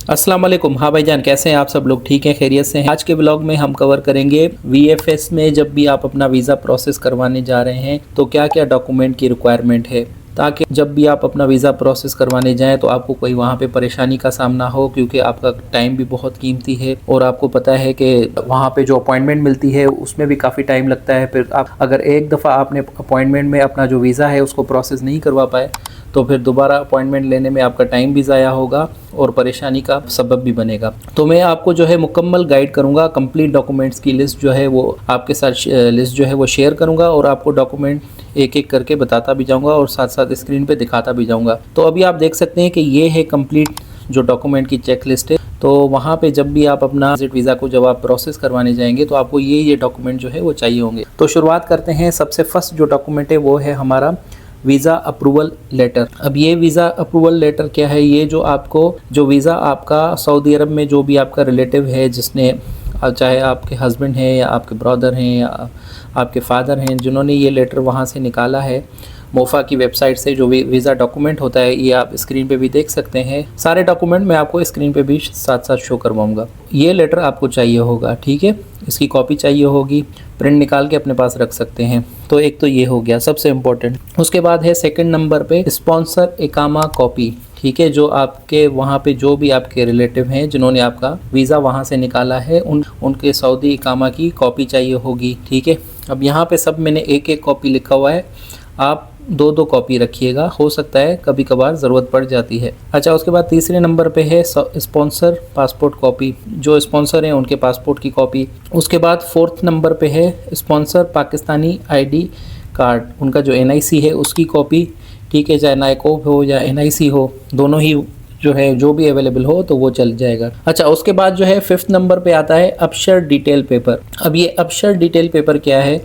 अस्सलाम वालेकुम। हाँ भाईजान, कैसे हैं आप सब लोग? ठीक हैं, खैरियत से हैं? आज के ब्लॉग में हम कवर करेंगे वीएफएस में जब भी आप अपना वीज़ा प्रोसेस करवाने जा रहे हैं तो क्या क्या डॉक्यूमेंट की रिक्वायरमेंट है, ताकि जब भी आप अपना वीज़ा प्रोसेस करवाने जाएं तो आपको कोई वहाँ पे परेशानी का सामना हो, क्योंकि आपका टाइम भी बहुत कीमती है और आपको पता है कि वहाँ पे जो अपॉइंटमेंट मिलती है उसमें भी काफ़ी टाइम लगता है। फिर आप अगर एक दफ़ा आपने अपॉइंटमेंट में अपना जो वीज़ा है उसको प्रोसेस नहीं करवा पाए तो फिर दोबारा अपॉइंटमेंट लेने में आपका टाइम भी ज़ाया होगा और परेशानी का सबब भी बनेगा। तो मैं आपको जो है मुकम्मल गाइड करूँगा, कंप्लीट डॉक्यूमेंट्स की लिस्ट जो है वो आपके साथ लिस्ट जो है वो शेयर करूँगा और आपको डॉक्यूमेंट एक एक करके बताता भी जाऊँगा और साथ साथ स्क्रीन पे दिखाता भी जाऊँगा। तो अभी आप देख सकते हैं कि ये है कंप्लीट जो डॉक्यूमेंट की चेक लिस्ट है। तो वहाँ पे जब भी आप अपना विजिट वीज़ा को जब आप प्रोसेस करवाने जाएंगे तो आपको ये डॉक्यूमेंट जो है वो चाहिए होंगे। तो शुरुआत करते हैं। सबसे फर्स्ट जो डॉक्यूमेंट है वो है हमारा वीज़ा अप्रूवल लेटर। अब ये वीज़ा अप्रूवल लेटर क्या है? ये जो आपको जो वीज़ा आपका सऊदी अरब में जो भी आपका रिलेटिव है, जिसने चाहे आपके हस्बैंड हैं या आपके ब्रदर हैं या आपके फादर हैं, जिन्होंने ये लेटर वहाँ से निकाला है मोफ़ा की वेबसाइट से, जो वीज़ा डॉक्यूमेंट होता है, ये आप स्क्रीन पे भी देख सकते हैं। सारे डॉक्यूमेंट मैं आपको स्क्रीन पे भी साथ साथ शो करवाऊँगा। ये लेटर आपको चाहिए होगा, ठीक है। इसकी कॉपी चाहिए होगी, प्रिंट निकाल के अपने पास रख सकते हैं। तो एक तो ये हो गया सबसे इम्पोर्टेंट। उसके बाद है सेकंड नंबर पे स्पॉन्सर इकामा कॉपी, ठीक है। जो आपके वहाँ पे जो भी आपके रिलेटिव हैं जिन्होंने आपका वीज़ा वहाँ से निकाला है, उनके सऊदी इकामा की कॉपी चाहिए होगी, ठीक है। अब यहाँ पे सब मैंने एक एक कॉपी लिखा हुआ है, आप दो दो कॉपी रखिएगा, हो सकता है कभी कभार ज़रूरत पड़ जाती है। अच्छा, उसके बाद तीसरे नंबर पे है स्पॉन्सर पासपोर्ट कॉपी, जो स्पॉन्सर हैं उनके पासपोर्ट की कॉपी। उसके बाद फोर्थ नंबर पे है स्पॉन्सर पाकिस्तानी आईडी कार्ड, उनका जो एनआईसी है उसकी कॉपी, ठीक है। चाहे नायकोब हो या एनआईसी हो, दोनों ही जो है जो भी अवेलेबल हो तो वो चल जाएगा। अच्छा, उसके बाद जो है फिफ्थ नंबर पे आता है अपशर डिटेल पेपर। अब ये अपशर डिटेल पेपर क्या है?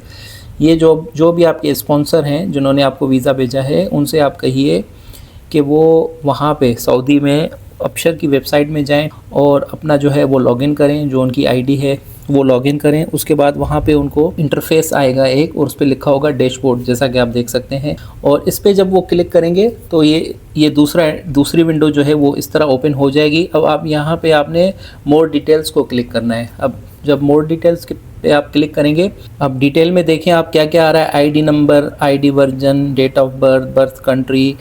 ये जो भी आपके स्पॉन्सर हैं जिन्होंने आपको वीज़ा भेजा है, उनसे आप कहिए कि वो वहाँ पे सऊदी में अपशर की वेबसाइट में जाएं और अपना जो है वो लॉगिन करें, जो उनकी आईडी है वो लॉगिन करें। उसके बाद वहाँ पे उनको इंटरफेस आएगा एक, और उस पर लिखा होगा डैशबोर्ड, जैसा कि आप देख सकते हैं। और इस पर जब वो क्लिक करेंगे तो ये दूसरी विंडो जो है वो इस तरह ओपन हो जाएगी। अब आप यहाँ पे आपने मोर डिटेल्स को क्लिक करना है। अब जब मोर डिटेल्स पे आप क्लिक करेंगे, अब डिटेल में देखें आप क्या क्या आ रहा है, ID number, ID version, date of birth, birth country,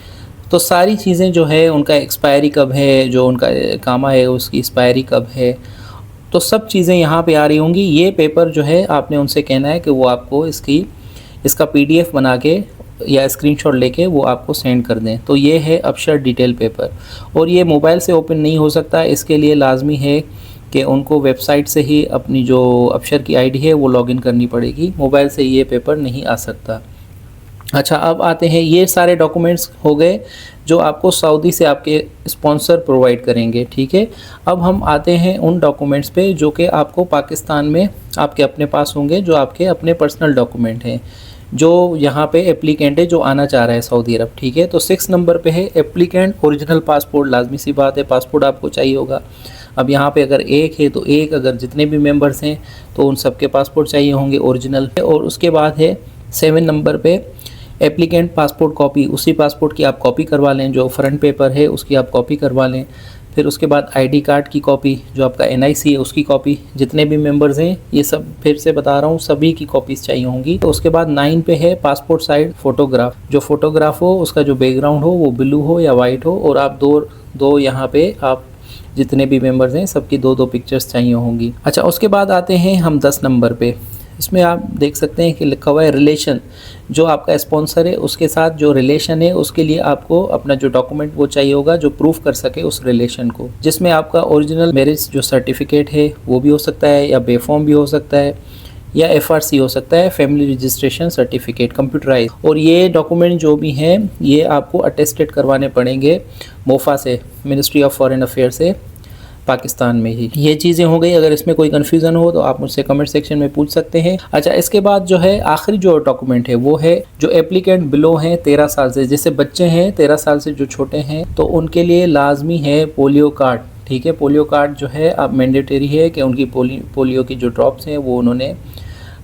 तो सारी चीज़ें जो है, उनका एक्सपायरी कब है, जो उनका कामा है उसकी एक्सपायरी कब है, तो सब चीज़ें यहाँ पे आ रही होंगी। ये पेपर जो है आपने उनसे कहना है कि वो आपको इसका पीडीएफ बना के या स्क्रीनशॉट लेके वो आपको सेंड कर दें। तो ये है अपशर डिटेल पेपर, और ये मोबाइल से ओपन नहीं हो सकता। इसके लिए लाजमी है कि उनको वेबसाइट से ही अपनी जो अपशर की आईडी है वो लॉगिन करनी पड़ेगी, मोबाइल से ये पेपर नहीं आ सकता। अच्छा, अब आते हैं, ये सारे डॉक्यूमेंट्स हो गए जो आपको सऊदी से आपके स्पॉन्सर प्रोवाइड करेंगे, ठीक है। अब हम आते हैं उन डॉक्यूमेंट्स पे जो कि आपको पाकिस्तान में आपके अपने पास होंगे, जो आपके अपने पर्सनल डॉक्यूमेंट हैं, जो यहाँ पे एप्लीकेंट है जो आना चाह रहा है सऊदी अरब, ठीक है। तो 6 नंबर पे है एप्लीकेंट ओरिजिनल पासपोर्ट। लाजमी सी बात है, पासपोर्ट आपको चाहिए होगा। अब यहाँ पे अगर एक है तो एक, अगर जितने भी मेंबर्स हैं तो उन सबके पासपोर्ट चाहिए होंगे ओरिजिनल। और उसके बाद है 7 नंबर पे एप्लीकेंट पासपोर्ट कॉपी, उसी पासपोर्ट की आप कॉपी करवा लें, जो फ्रंट पेपर है उसकी आप कॉपी करवा लें। फिर उसके बाद आईडी कार्ड की कॉपी, जो आपका एनआईसी है उसकी कॉपी, जितने भी मेंबर्स हैं ये सब फिर से बता रहा हूँ, सभी की कॉपीज़ चाहिए होंगी। तो उसके बाद 9 पे है पासपोर्ट साइज फ़ोटोग्राफ, जो फ़ोटोग्राफ हो उसका जो बैकग्राउंड हो वो ब्लू हो या वाइट हो, और आप दो यहाँ पे आप जितने भी मेंबर्स हैं सबकी दो पिक्चर्स चाहिए होंगी। अच्छा, उसके बाद आते हैं हम 10 नंबर पे। इसमें आप देख सकते हैं कि लिखा हुआ है रिलेशन, जो आपका स्पॉन्सर है उसके साथ जो रिलेशन है उसके लिए आपको अपना जो डॉक्यूमेंट वो चाहिए होगा जो प्रूफ कर सके उस रिलेशन को, जिसमें आपका ओरिजिनल मैरिज जो सर्टिफिकेट है वो भी हो सकता है, या बेफॉर्म भी हो सकता है, या एफआरसी हो सकता है, फैमिली रजिस्ट्रेशन सर्टिफिकेट कंप्यूटराइज। और ये डॉक्यूमेंट जो भी हैं ये आपको अटेस्टेड करवाने पड़ेंगे मोफा से, मिनिस्ट्री ऑफ फॉरेन अफेयर से, पाकिस्तान में ही। ये चीज़ें हो गई। अगर इसमें कोई कन्फ्यूज़न हो तो आप मुझसे कमेंट सेक्शन में पूछ सकते हैं। अच्छा, इसके बाद जो है आखिरी जो डॉक्यूमेंट है वो है जो एप्लीकेंट बिलो हैं 13 साल से, जैसे बच्चे हैं 13 साल से जो छोटे हैं तो उनके लिए लाजमी है पोलियो कार्ड, ठीक है। पोलियो कार्ड जो है अब मैंडेटरी है कि उनकी पोलियो की जो ड्रॉप्स हैं वो उन्होंने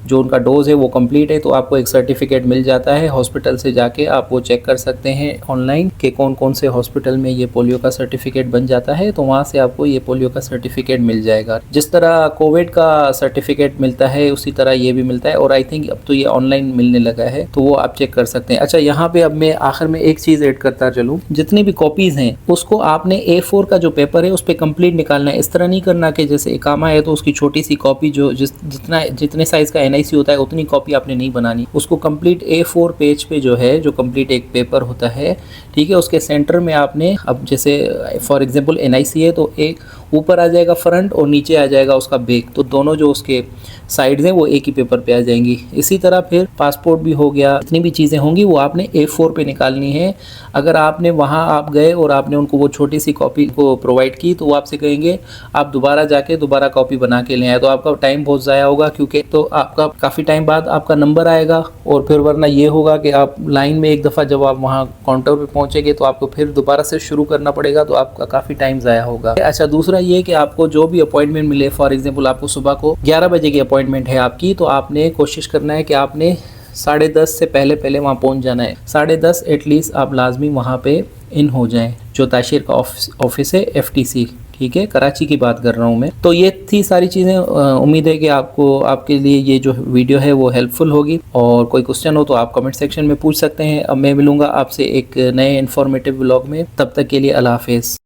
जो उनका डोज है वो कंप्लीट है तो आपको एक सर्टिफिकेट मिल जाता है। हॉस्पिटल से जाके आप वो चेक कर सकते हैं ऑनलाइन कि कौन कौन से हॉस्पिटल में ये पोलियो का सर्टिफिकेट बन जाता है, तो वहाँ से आपको ये पोलियो का सर्टिफिकेट मिल जाएगा। जिस तरह कोविड का सर्टिफिकेट मिलता है उसी तरह ये भी मिलता है, और आई थिंक अब तो ये ऑनलाइन मिलने लगा है, तो वो आप चेक कर सकते हैं। अच्छा, यहाँ पे अब मैं आखिर में एक चीज़ ऐड करता चलूँ, जितनी भी कॉपीज़ हैं उसको आपने A4 का जो पेपर है उस पर कंप्लीट निकालना है। इस तरह नहीं करना कि जैसे इकामा है तो उसकी छोटी सी कॉपी जो जितने साइज़ का NIC होता है उतनी कॉपी आपने नहीं बनानी, उसको कंप्लीट A4 पेज पे जो है, जो कंप्लीट एक पेपर होता है, ठीक है, उसके सेंटर में आपने, अब जैसे फॉर एग्जांपल NIC है तो एक ऊपर आ जाएगा फ्रंट और नीचे आ जाएगा उसका बैक, तो दोनों जो उसके साइड्स हैं वो एक ही पेपर पे आ जाएंगी। इसी तरह फिर पासपोर्ट भी हो गया, जितनी भी चीज़ें होंगी वो आपने A4 पे निकालनी है। अगर आपने वहाँ आप गए और आपने उनको वो छोटी सी कॉपी को प्रोवाइड की तो वो आपसे कहेंगे आप दोबारा जाके दोबारा कॉपी बना के ले आए, तो आपका टाइम बहुत ज़ाया होगा, क्योंकि तो आपका काफ़ी टाइम बाद आपका नंबर आएगा, और फिर वरना ये होगा कि आप लाइन में एक दफ़ा जब आप वहाँ काउंटर पर पहुँचेंगे तो आपको फिर दोबारा से शुरू करना पड़ेगा, तो आपका काफ़ी टाइम ज़ाया होगा। अच्छा, दूसरा ये कि आपको जो भी अपॉइंटमेंट मिले, फॉर एग्जांपल आपको सुबह को 11 बजे की अपॉइंटमेंट है आपकी, तो आपने कोशिश करना है कि आपने 10:30 से पहले वहाँ पहुँच जाना है। 10:30 एटलीस्ट आप लाजमी वहाँ पे इन हो जाएं। जो ताशिर का ऑफिस है FTC, ठीक है, कराची की बात कर रहा हूँ मैं। तो ये थी सारी चीज़ें। उम्मीद है कि आपको, आपके लिए ये जो वीडियो है वो हेल्पफुल होगी, और कोई क्वेश्चन हो तो आप कमेंट सेक्शन में पूछ सकते हैं। अब मैं मिलूँगा आपसे एक नए इन्फॉर्मेटिव व्लॉग में, तब तक के लिए अल्लाह हाफिज़।